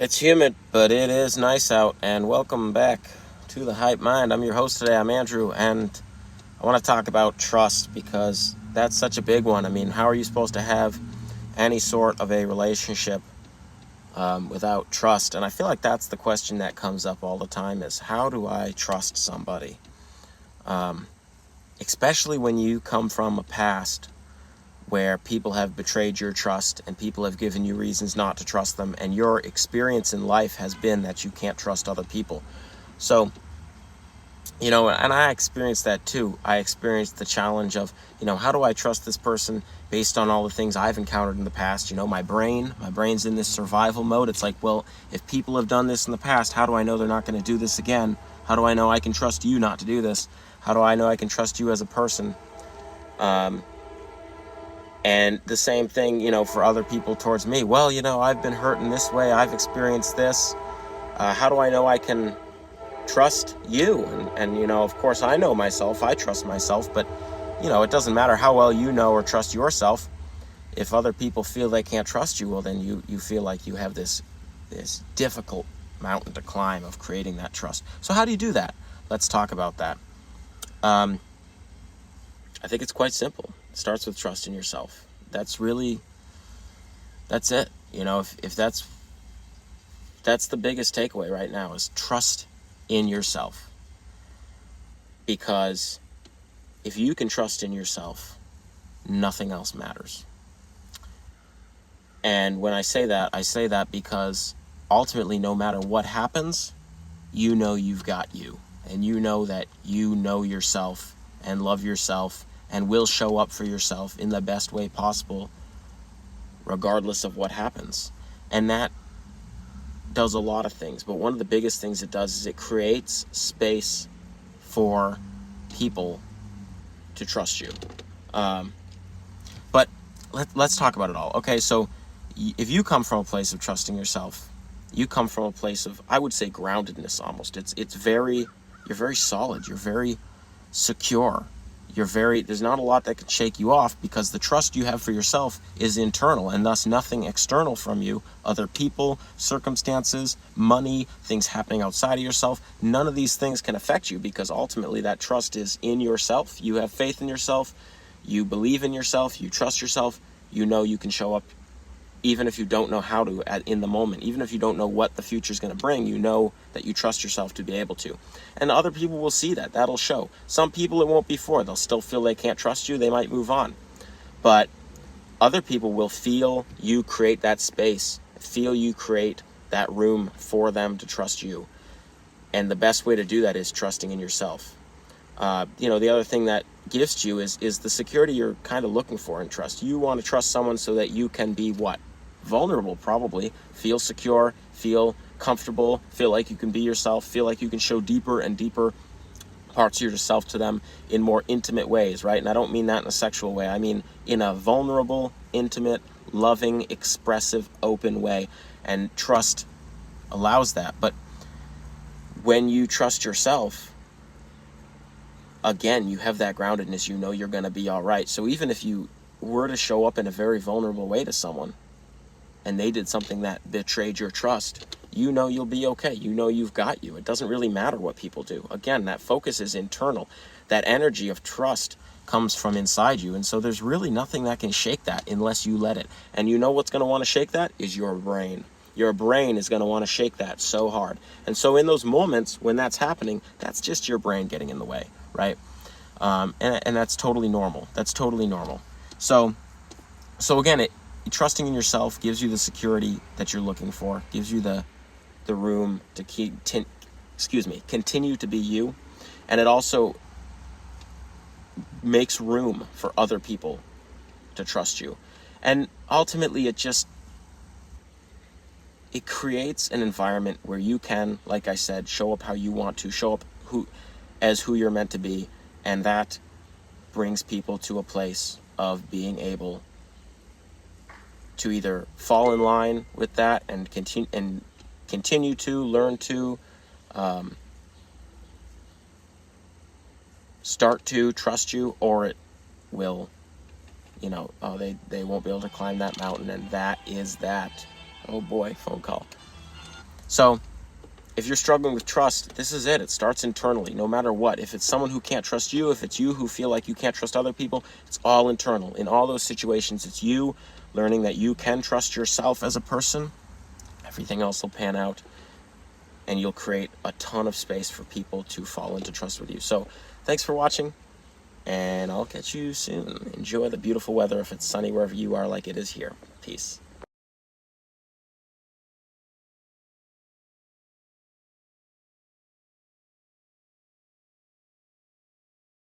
It's humid, but it is nice out, and welcome back to the Hype Mind. I'm your host today. I'm Andrew, and I want to talk about trust because that's such a big one. I mean, how are you supposed to have any sort of a relationship without trust? And I feel like that's the question that comes up all the time: is how do I trust somebody? Especially when you come from a past where people have betrayed your trust and people have given you reasons not to trust them, and your experience in life has been that you can't trust other people. So, and I experienced that too. I experienced the challenge of, how do I trust this person based on all the things I've encountered in the past? My brain's in this survival mode. It's like, well, if people have done this in the past, how do I know they're not going to do this again? How do I know I can trust you not to do this? How do I know I can trust you as a person? And the same thing, for other people towards me. Well, I've been hurt in this way. I've experienced this. How do I know I can trust you? And of course, I know myself. I trust myself. But, it doesn't matter how well you know or trust yourself. If other people feel they can't trust you, well, then you feel like you have this difficult mountain to climb of creating that trust. So how do you do that? Let's talk about that. I think it's quite simple. It starts with trust in yourself. That's it. If that's the biggest takeaway right now, is trust in yourself. Because if you can trust in yourself, nothing else matters. And when I say that because ultimately, no matter what happens, you've got you. And you know that you know yourself and love yourself and will show up for yourself in the best way possible, regardless of what happens. And that does a lot of things. But one of the biggest things it does is it creates space for people to trust you. But let's talk about it all. Okay, so if you come from a place of trusting yourself, you come from a place of, I would say, groundedness almost. You're very solid. You're very secure. There's not a lot that can shake you off, because the trust you have for yourself is internal, and thus nothing external from you, other people, circumstances, money, things happening outside of yourself, none of these things can affect you, because ultimately that trust is in yourself. You have faith in yourself, you believe in yourself, you trust yourself, you know you can show up even if you don't know how to in the moment, even if you don't know what the future is going to bring, you know that you trust yourself to be able to. And other people will see that. That'll show. Some people it won't be for. They'll still feel they can't trust you. They might move on. But other people will feel you create that space, feel you create that room for them to trust you. And the best way to do that is trusting in yourself. The other thing that gives to you is the security you're kind of looking for in trust. You want to trust someone so that you can be what? Vulnerable, probably. Feel secure, feel comfortable, feel like you can be yourself, feel like you can show deeper and deeper parts of yourself to them in more intimate ways, right? And I don't mean that in a sexual way. I mean in a vulnerable, intimate, loving, expressive, open way. And trust allows that. But when you trust yourself, again, you have that groundedness. You know you're going to be all right. So even if you were to show up in a very vulnerable way to someone, and they did something that betrayed your trust, you know you'll be okay. You know you've got you. It doesn't really matter what people do. Again, that focus is internal. That energy of trust comes from inside you. And so there's really nothing that can shake that unless you let it. And you know what's going to want to shake that is your brain. Your brain is going to want to shake that so hard. And so in those moments when that's happening, that's just your brain getting in the way, right? And that's totally normal. That's totally normal. So again, trusting in yourself gives you the security that you're looking for, gives you the room to continue to be you, and it also makes room for other people to trust you. And ultimately, it creates an environment where you can, like I said, show up how you want to, show up as who you're meant to be, and that brings people to a place of being able to either fall in line with that and continue to learn to start to trust you, or it will, they won't be able to climb that mountain, and that is that. Oh boy, phone call. So if you're struggling with trust, this is it. It starts internally, no matter what. If it's someone who can't trust you, if it's you who feel like you can't trust other people, it's all internal. In all those situations, it's you learning that you can trust yourself as a person. Everything else will pan out, and you'll create a ton of space for people to fall into trust with you. So thanks for watching, and I'll catch you soon. Enjoy the beautiful weather if it's sunny wherever you are like it is here. Peace.